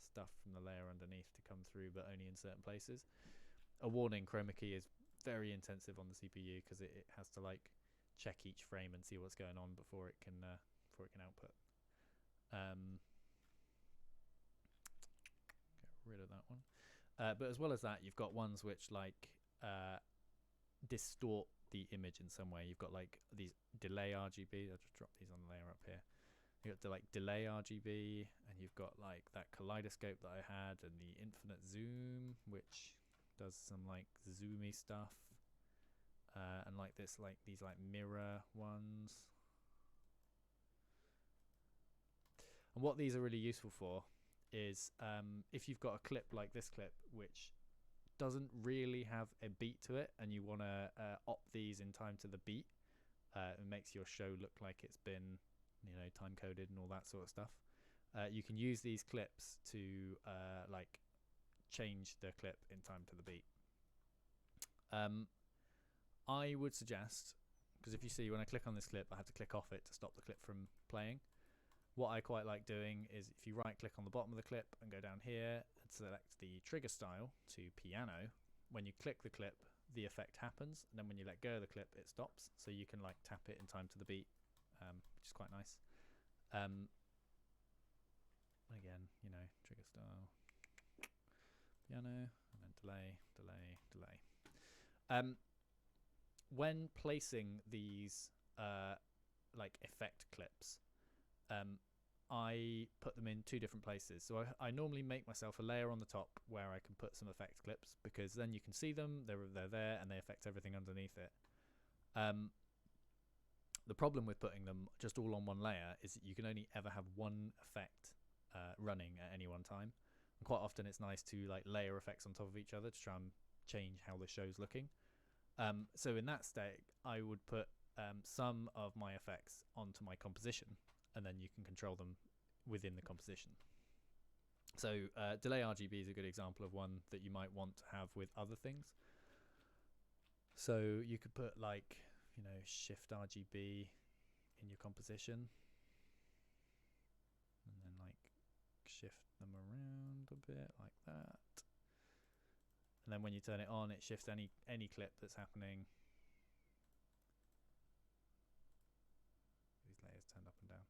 stuff from the layer underneath to come through, but only in certain places. A warning, chroma key is very intensive on the CPU because it has to like check each frame and see what's going on before it can output. Get rid of that one. But as well as that, you've got ones which like distort the image in some way. You've got like these delay RGB. I'll just drop these on the layer up here. You've got the like delay RGB, and you've got like that kaleidoscope that I had, and the infinite zoom, which does some like zoomy stuff, and like this, like these like mirror ones. And what these are really useful for is if you've got a clip like this clip, which doesn't really have a beat to it, and you want to op these in time to the beat, it makes your show look like it's been, time coded and all that sort of stuff. You can use these clips to like change the clip in time to the beat. I would suggest, because if you see when I click on this clip, I have to click off it to stop the clip from playing. What I quite like doing is if you right click on the bottom of the clip and go down here and select the trigger style to piano, when you click the clip, the effect happens, and then when you let go of the clip, it stops. So you can like tap it in time to the beat, which is quite nice. Again, trigger style, piano, and then delay, delay, delay. When placing these like effect clips, I put them in two different places. So I normally make myself a layer on the top where I can put some effect clips, because then you can see them, they're there, and they affect everything underneath it. The problem with putting them just all on one layer is that you can only ever have one effect running at any one time. And quite often it's nice to like layer effects on top of each other to try and change how the show's looking. So in that state, I would put some of my effects onto my composition, and then you can control them within the composition. So delay RGB is a good example of one that you might want to have with other things. So you could put like, shift RGB in your composition, and then like shift them around a bit like that. And then when you turn it on, it shifts any clip that's happening. These layers turned up and down.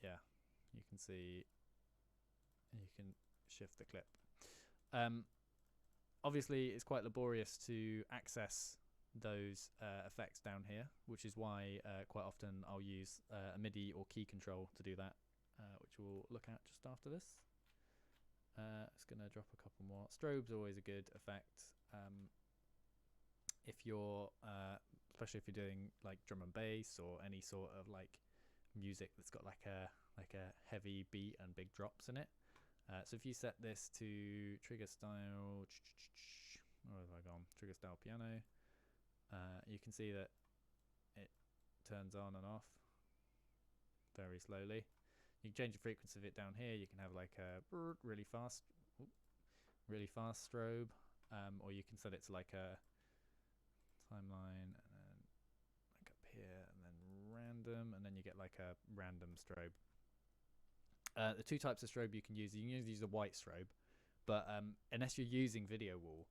Yeah, you can see, you can shift the clip. Obviously, it's quite laborious to access those effects down here, which is why quite often I'll use a MIDI or key control to do that, which we'll look at just after this. It's going to drop a couple more. Strobe's always a good effect. If you're, especially if you're doing like drum and bass or any sort of like music that's got like a heavy beat and big drops in it. So if you set this to trigger style, where have I gone? Trigger style piano. You can see that it turns on and off very slowly. You can change the frequency of it down here. You can have like a really fast strobe, or you can set it to like a timeline, and then like up here, and then random, and then you get like a random strobe. The two types of strobe you can use a white strobe, but unless you're using video wall,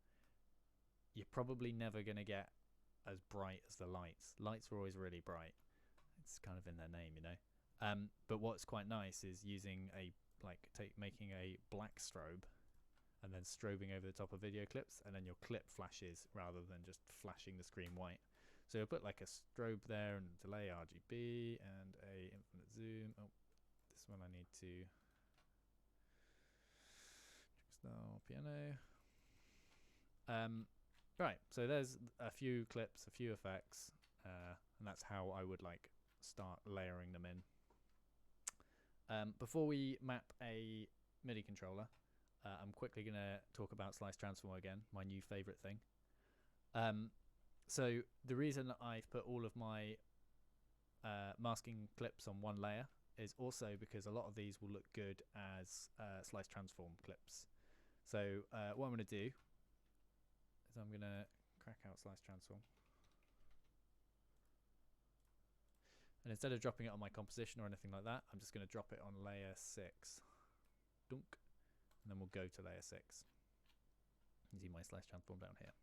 you're probably never going to get as bright as the lights. Lights are always really bright. It's kind of in their name, but what's quite nice is using making a black strobe and then strobing over the top of video clips, and then your clip flashes rather than just flashing the screen white. So you'll put like a strobe there, and delay RGB, and a infinite zoom. Oh, this one I need to style piano. Right, so there's a few clips, a few effects, and that's how I would like start layering them in. Before we map a MIDI controller, I'm quickly going to talk about Slice Transform again, my new favorite thing. So the reason I've put all of my masking clips on one layer is also because a lot of these will look good as Slice Transform clips. So what I'm going to do is I'm going to crack out Slice Transform. And instead of dropping it on my composition or anything like that, I'm just going to drop it on layer 6. Dunk. And then we'll go to layer 6. You see my Slice Transform down here.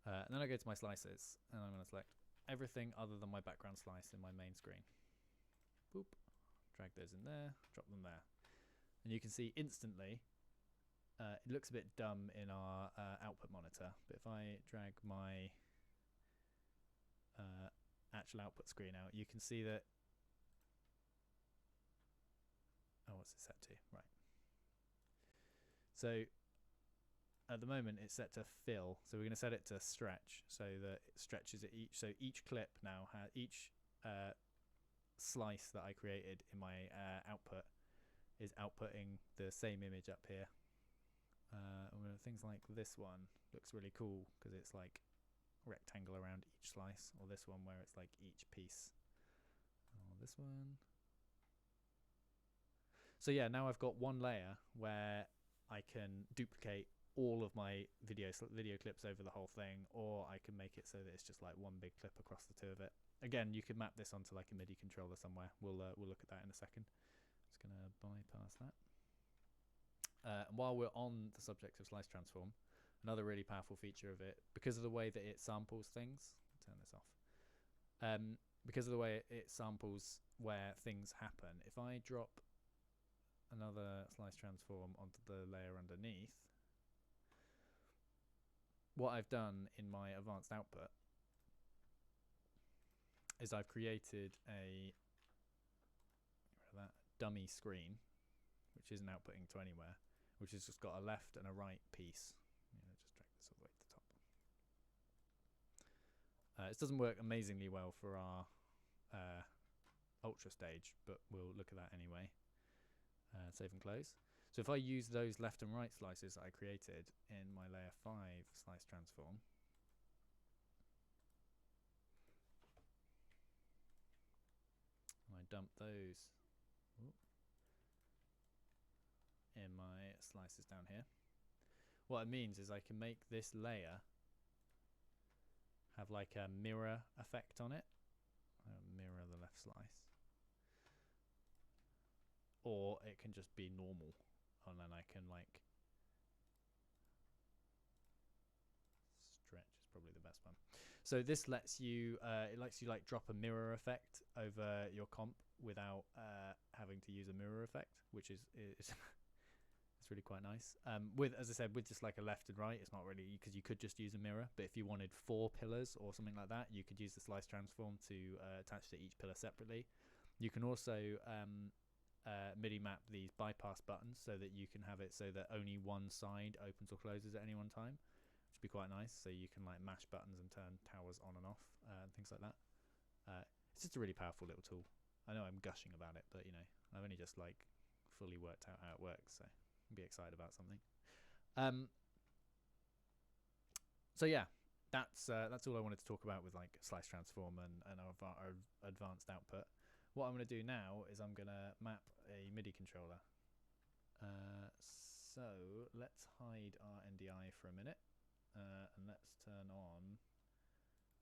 And then I go to my slices, and I'm going to select everything other than my background slice in my main screen. Boop. Drag those in there, drop them there. And you can see instantly, it looks a bit dumb in our output monitor, but if I drag my actual output screen out, you can see that, oh, what's it set to? Right. So at the moment it's set to fill, so we're going to set it to stretch so that it stretches at each. So each clip now has each slice that I created in my output is outputting the same image up here. Things like this one looks really cool because it's like rectangle around each slice, or this one where it's like each piece, or this one. So yeah, now I've got one layer where I can duplicate all of my video clips over the whole thing, or I can make it so that it's just like one big clip across the two of it. Again, you could map this onto like a MIDI controller somewhere. We'll look at that in a second. Just gonna bypass that. And while we're on the subject of slice transform, another really powerful feature of it, because of the way that it samples things, turn this off, because of the way it samples where things happen, if I drop another slice transform onto the layer underneath, what I've done in my advanced output is I've created a dummy screen, which isn't outputting to anywhere, which has just got a left and a right piece. Just drag this all the way to the top. It doesn't work amazingly well for our ultra stage, but we'll look at that anyway. Save and close. So if I use those left and right slices that I created in my layer 5 slice transform, and I dump those in my slices down here, what it means is I can make this layer have like a mirror effect on it. Mirror the left slice, or it can just be normal, and then I can like stretch is probably the best one. So this lets you it lets you like drop a mirror effect over your comp without having to use a mirror effect, which is it's really quite nice. With, as I said, with just like a left and right, it's not really, because you could just use a mirror, but if you wanted 4 pillars or something like that, you could use the slice transform to attach to each pillar separately. You can also MIDI map these bypass buttons so that you can have it so that only one side opens or closes at any one time, which would be quite nice. So you can like mash buttons and turn towers on and off, and things like that. It's just a really powerful little tool. I know I'm gushing about it, but you know, I've only just like fully worked out how it works, so be excited about something. So yeah, that's all I wanted to talk about with like slice transform and our advanced output. What I'm going to do now is I'm going to map a MIDI controller. So let's hide our NDI for a minute, and let's turn on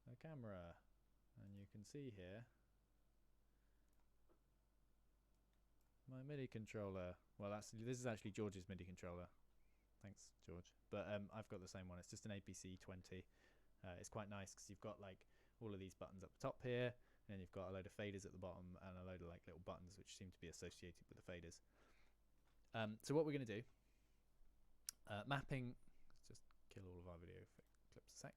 the camera, and you can see here my MIDI controller. Well, this is actually George's MIDI controller. Thanks, George. But I've got the same one. It's just an APC 20. It's quite nice because you've got like all of these buttons up the top here, and then you've got a load of faders at the bottom and a load of like little buttons which seem to be associated with the faders. So what we're going to do, mapping, let's just kill all of our video clips a sec.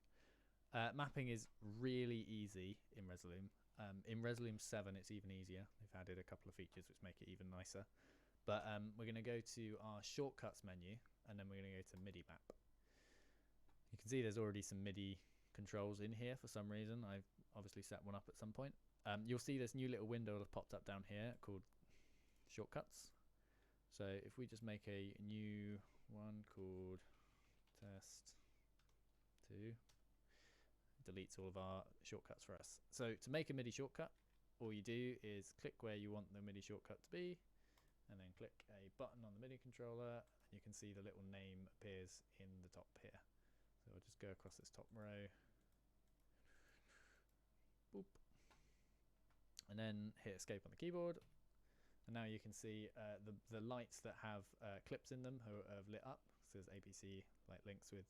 Mapping is really easy in Resolume. In Resolume 7 it's even easier. They've added a couple of features which make it even nicer. But we're going to go to our shortcuts menu, and then we're going to go to MIDI map. You can see there's already some MIDI controls in here for some reason. I've obviously set one up at some point. You'll see this new little window that popped up down here called shortcuts. So if we just make a new one called test 2, deletes all of our shortcuts for us. So to make a MIDI shortcut, all you do is click where you want the MIDI shortcut to be, and then click a button on the MIDI controller, and you can see the little name appears in the top here. So I'll just go across this top row, boop, and then hit escape on the keyboard, and now you can see the lights that have clips in them have lit up. So there's APC like links with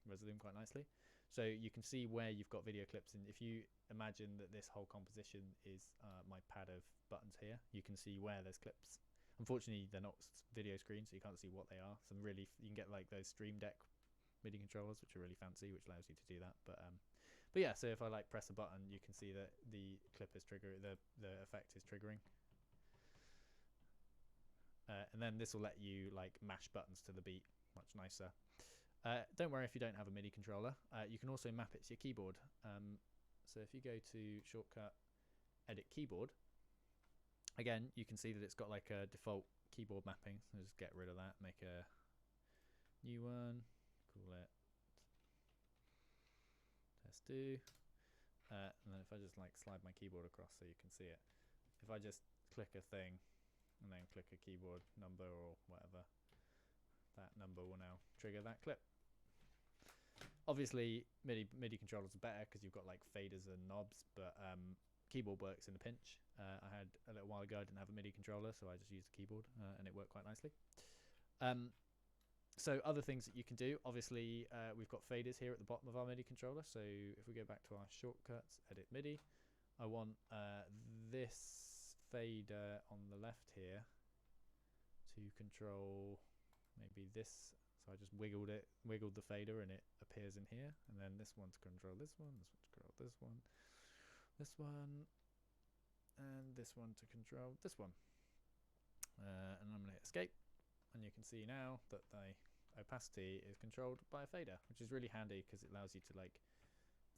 Resolume quite nicely. So you can see where you've got video clips, and if you imagine that this whole composition is my pad of buttons here, you can see where there's clips. Unfortunately, they're not video screens, so you can't see what they are. Some really, you can get like those Stream Deck MIDI controllers, which are really fancy, which allows you to do that. But yeah, so if I like press a button, you can see that the clip is triggering, the effect is triggering. And then this will let you like mash buttons to the beat much nicer. Don't worry if you don't have a MIDI controller. You can also map it to your keyboard. So if you go to shortcut, edit keyboard, Again, you can see that it's got like a default keyboard mapping. So just get rid of that, make a new one, call it test do. And then if I just like slide my keyboard across so you can see it, if I just click a thing and then click a keyboard number or whatever, that number will now trigger that clip. Obviously, MIDI controllers are better because you've got like faders and knobs, but keyboard works in a pinch. I had a little while ago, I didn't have a MIDI controller, so I just used the keyboard and it worked quite nicely. So other things that you can do, obviously we've got faders here at the bottom of our MIDI controller. So if we go back to our shortcuts, edit MIDI, I want this fader on the left here to control maybe this. So I just wiggled the fader and it appears in here. And then this one to control this one, this one to control this one, this one, and this one to control this one. And I'm going to hit escape. And you can see now that the opacity is controlled by a fader, which is really handy because it allows you to like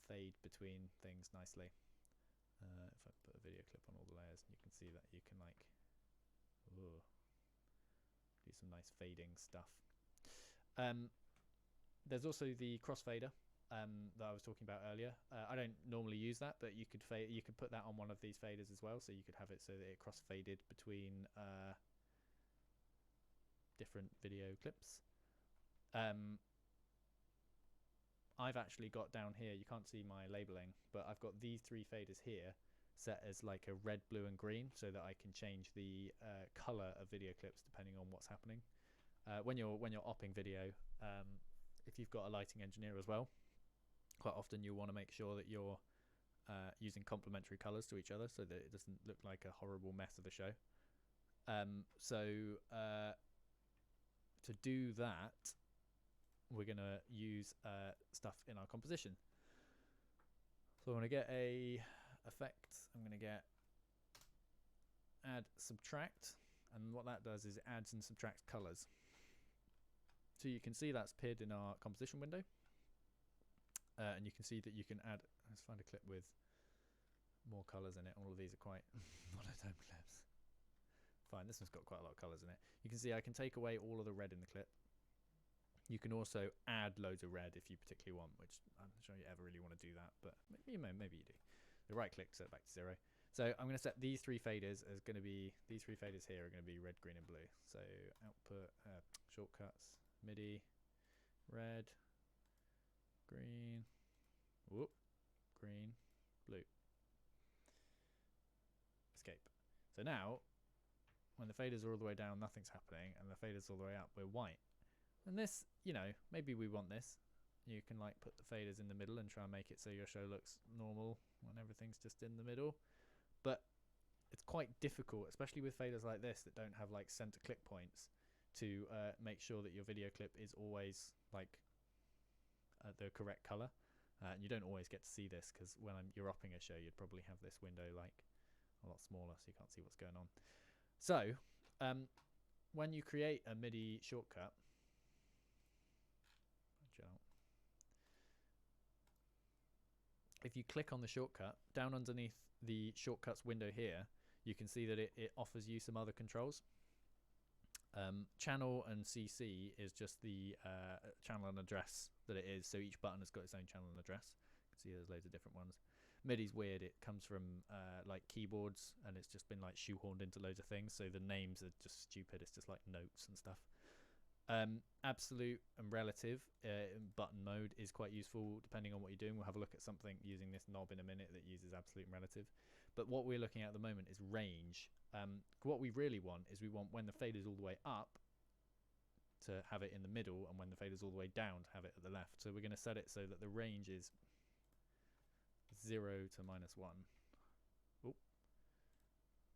fade between things nicely. If I put a video clip on all the layers, you can see that you can like do some nice fading stuff. There's also the crossfader that I was talking about earlier. I don't normally use that, but you could put that on one of these faders as well. So you could have it so that it crossfaded between different video clips. I've actually got down here, you can't see my labeling, but I've got these three faders here set as like a red, blue and green so that I can change the color of video clips depending on what's happening. When you're opping video, if you've got a lighting engineer as well, quite often you'll want to make sure that you're using complementary colors to each other so that it doesn't look like a horrible mess of a show. To do that, we're going to use stuff in our composition. So I'm going to get a effect. I'm going to get add subtract, and what that does is it adds and subtracts colors. So you can see that's appeared in our composition window, and you can see that you can add. Let's find a clip with more colors in it. All of these are quite monotone clips. Fine, this one's got quite a lot of colors in it. You can see I can take away all of the red in the clip. You can also add loads of red if you particularly want, which I'm not sure you ever really want to do that, but maybe you do. The right click to set it back to 0. So I'm going to set these three faders as going to be, these three faders here are going to be red, green and blue. So output, shortcuts, MIDI, red, green, whoop, green, blue. Escape. So now, when the faders are all the way down, nothing's happening, and the faders all the way up, we're white. And this, you know, maybe we want this. You can like put the faders in the middle and try and make it so your show looks normal when everything's just in the middle. But it's quite difficult, especially with faders like this that don't have like center click points, to make sure that your video clip is always like the correct color. You don't always get to see this because when you're opping a show, you'd probably have this window like a lot smaller so you can't see what's going on. So when you create a MIDI shortcut, if you click on the shortcut, down underneath the shortcuts window here, you can see that it offers you some other controls. Channel and CC is just the channel and address that it is, so each button has got its own channel and address. You can see there's loads of different ones. MIDI's weird, it comes from like keyboards, and it's just been like shoehorned into loads of things, so the names are just stupid, it's just like notes and stuff. Absolute and relative button mode is quite useful depending on what you're doing. We'll have a look at something using this knob in a minute that uses absolute and relative. But what we're looking at the moment is range. What we really want is we want when the fader's all the way up to have it in the middle, and when the fader's all the way down to have it at the left. So we're going to set it so that the range is 0 to -1. Oh,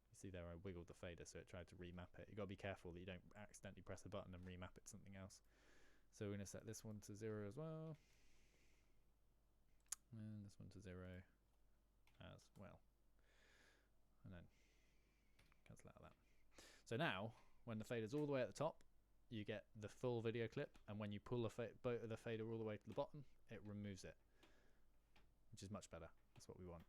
you see there I wiggled the fader so it tried to remap it. You've got to be careful that you don't accidentally press the button and remap it to something else. So we're going to set this one to 0 as well, and this one to 0 as well, and then cancel out of that. So now when the fader's all the way at the top, you get the full video clip, and when you pull the fader all the way to the bottom, it removes it, which is much better. That's what we want.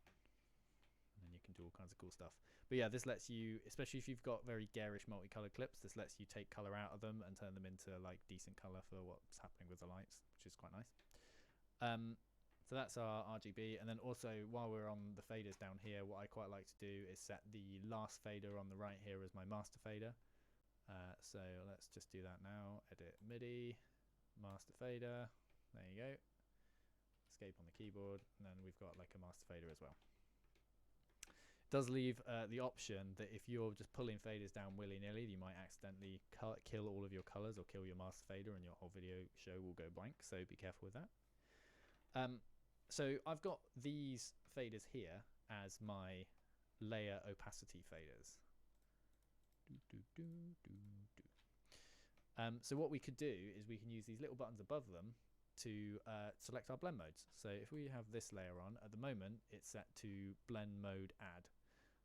And then you can do all kinds of cool stuff. But yeah, this lets you, especially if you've got very garish multicolored clips, this lets you take color out of them and turn them into like decent color for what's happening with the lights, which is quite nice. So that's our RGB. And then also, while we're on the faders down here, what I quite like to do is set the last fader on the right here as my master fader. So let's just do that now. Edit MIDI, master fader. There you go. Escape on the keyboard, and then we've got like a master fader as well. It does leave the option that if you're just pulling faders down willy-nilly, you might accidentally kill all of your colors or kill your master fader, and your whole video show will go blank. So be careful with that. So I've got these faders here as my layer opacity faders. So what we could do is we can use these little buttons above them to select our blend modes. So if we have this layer on, at the moment it's set to blend mode add.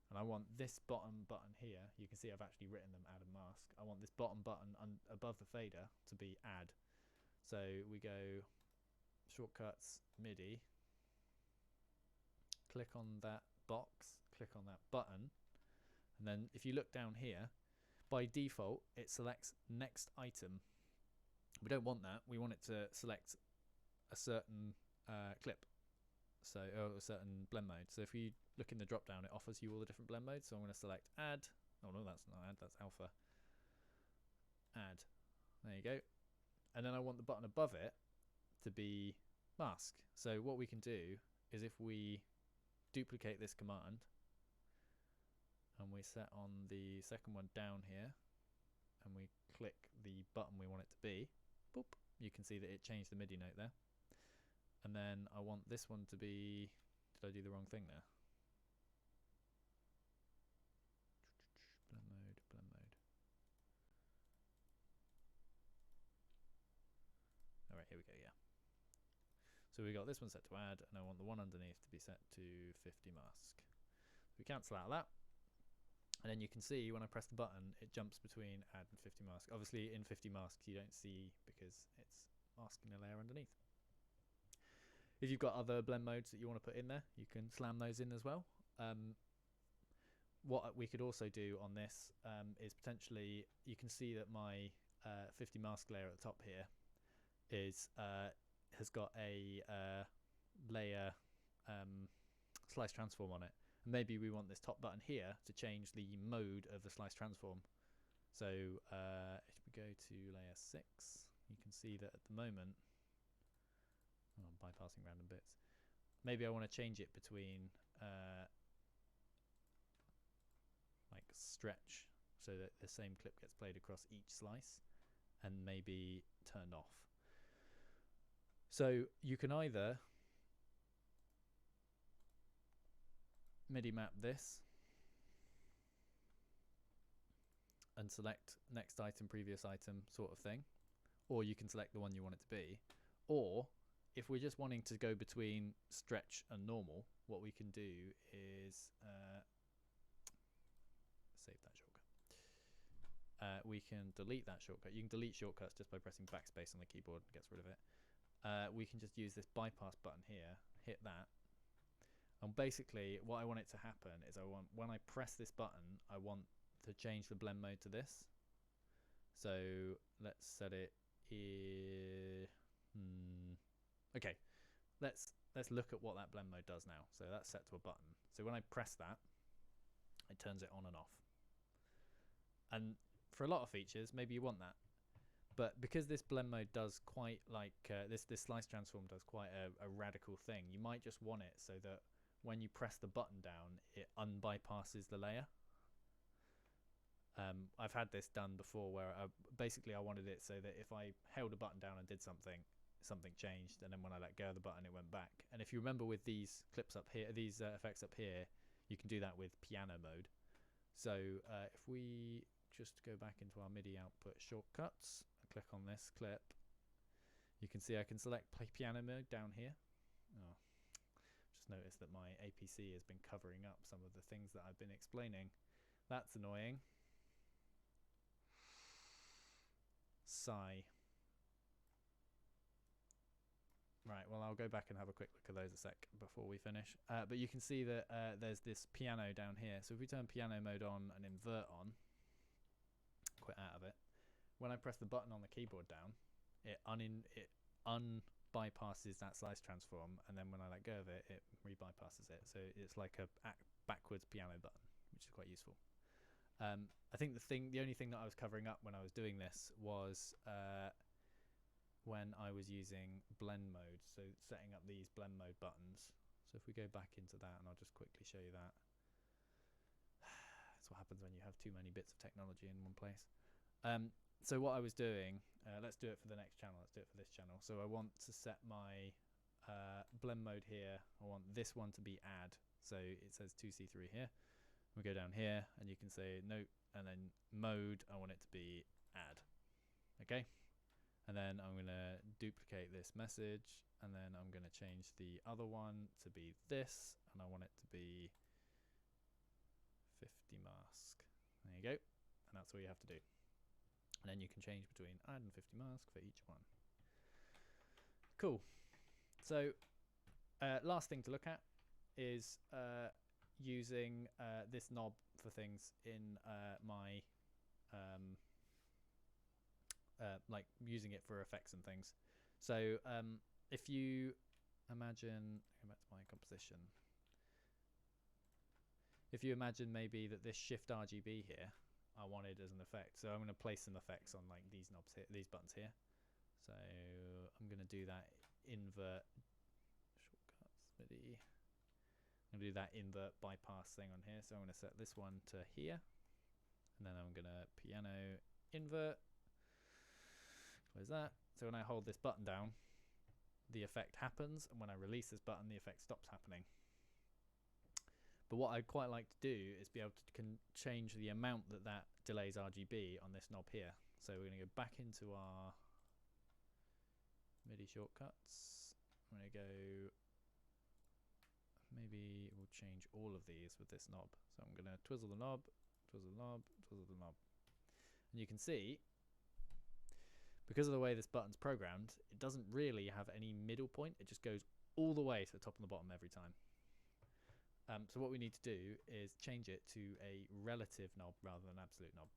And I want this bottom button here, you can see I've actually written them add and mask. I want this bottom button above the fader to be add. So we go shortcuts, MIDI, click on that box, click on that button, and then if you look down here, by default it selects next item. We don't want that, we want it to select a certain clip, so or a certain blend mode. So if you look in the drop down, it offers you all the different blend modes. So I'm going to select add. Oh no, that's not add, that's alpha. Add. There you go. And then I want the button above it to be mask. So what we can do is if we duplicate this command and we set on the second one down here and we click the button we want it to be, boop, you can see that it changed the MIDI note there. And then I want this one to be, did I do the wrong thing there? Blend mode, blend mode. Alright, here we go, yeah. So we got this one set to add, and I want the one underneath to be set to 50 mask. We cancel out that, and then you can see when I press the button, it jumps between add and 50 mask. Obviously, in 50 masks, you don't see because it's masking a layer underneath. If you've got other blend modes that you want to put in there, you can slam those in as well. What we could also do on this is potentially, you can see that my 50 mask layer at the top here is has got a layer slice transform on it. And maybe we want this top button here to change the mode of the slice transform. So if we go to layer 6, you can see that at the moment, oh, I'm bypassing random bits. Maybe I want to change it between like stretch, so that the same clip gets played across each slice, and maybe turned off. So you can either MIDI map this and select next item, previous item sort of thing, or you can select the one you want it to be. Or if we're just wanting to go between stretch and normal, what we can do is save that shortcut. We can delete that shortcut. You can delete shortcuts just by pressing backspace on the keyboard, it gets rid of it. We can just use this bypass button here, hit that, and basically what I want it to happen is I want, when I press this button, I want to change the blend mode to this. So let's set it here. Okay, let's look at what that blend mode does now. So that's set to a button. So when I press that, it turns it on and off. And for a lot of features, maybe you want that. But because this blend mode does quite like this slice transform does quite a radical thing, you might just want it so that when you press the button down, it unbypasses the layer. I've had this done before where basically I wanted it so that if I held a button down and did something, something changed, and then when I let go of the button, it went back. And if you remember with these clips up here, these effects up here, you can do that with piano mode. So if we just go back into our MIDI output shortcuts, click on this clip, you can see I can select play piano mode down here. Oh, just noticed that my APC has been covering up some of the things that I've been explaining. That's annoying. Sigh. Right, well, I'll go back and have a quick look at those a sec before we finish. But you can see that there's this piano down here. So if we turn piano mode on and invert on, quit out of it, when I press the button on the keyboard down, it bypasses that slice transform, and then when I let go of it, it re-bypasses it. So it's like a backwards piano button, which is quite useful. I think the only thing that I was covering up when I was doing this was when I was using blend mode, so setting up these blend mode buttons. So if we go back into that, and I'll just quickly show you that. That's what happens when you have too many bits of technology in one place. So what I was doing, let's do it for the next channel, let's do it for this channel. So I want to set my blend mode here. I want this one to be add, so it says 2C3 here. We go down here and you can say note, and then mode, I want it to be add. Okay, and then I'm going to duplicate this message, and then I'm going to change the other one to be this, and I want it to be 50 mask. There you go, and that's all you have to do. And then you can change between add and 50 mask for each one. Cool. So last thing to look at is using this knob for things in my like using it for effects and things. So if you imagine, go back to my composition, if you imagine maybe that this shift RGB here I wanted as an effect, so I'm going to place some effects on like these knobs here, these buttons here. So I'm going to do that invert shortcuts MIDI. I'm going to do that invert bypass thing on here. So I'm going to set this one to here, and then I'm going to piano invert, close that. So when I hold this button down, the effect happens, and when I release this button, the effect stops happening. But what I'd quite like to do is be able to change the amount that delays RGB on this knob here. So we're going to go back into our MIDI shortcuts. I'm going to go, maybe we'll change all of these with this knob. So I'm going to twizzle the knob, twizzle the knob, twizzle the knob. And you can see, because of the way this button's programmed, it doesn't really have any middle point. It just goes all the way to the top and the bottom every time. So what we need to do is change it to a relative knob rather than absolute knob.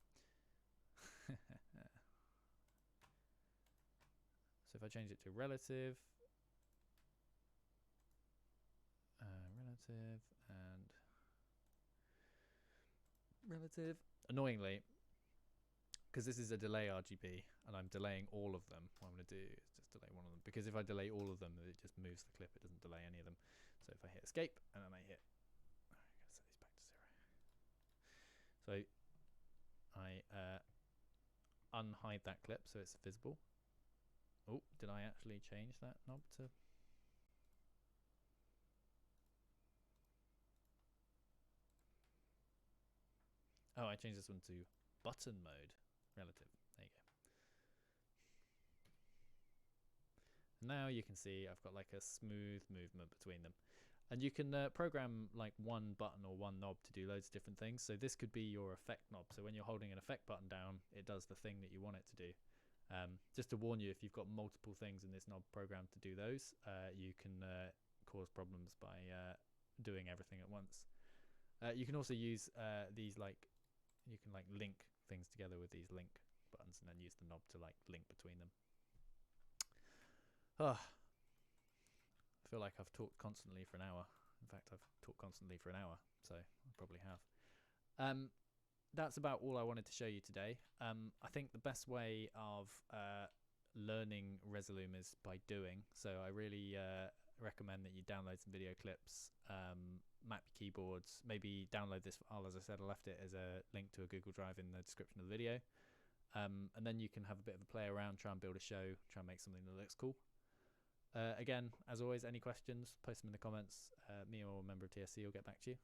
So if I change it to relative, relative, annoyingly, because this is a delay RGB and I'm delaying all of them, what I'm going to do is just delay one of them, because if I delay all of them, it just moves the clip, it doesn't delay any of them. So if I hit escape and then I hit, I'm going to set these back to 0. So I unhide that clip so it's visible. Oh, did I actually change that knob to? Oh, I changed this one to button mode, relative. There you go. Now you can see I've got like a smooth movement between them. And you can program like one button or one knob to do loads of different things. So this could be your effect knob. So when you're holding an effect button down, it does the thing that you want it to do. Just to warn you, if you've got multiple things in this knob programmed to do those, you can cause problems by doing everything at once. You can also use these you can like link things together with these link buttons and then use the knob to like link between them. I feel like I've talked constantly for an hour. In fact, I've talked constantly for an hour, so I probably have. That's about all I wanted to show you today. I think the best way of learning Resolume is by doing. So I really recommend that you download some video clips, map your keyboards, maybe download this file. As I said, I left it as a link to a Google Drive in the description of the video. And then you can have a bit of a play around, try and build a show, try and make something that looks cool. Again, as always, any questions, post them in the comments. Me or a member of TSC will get back to you.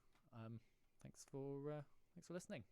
Thanks for listening.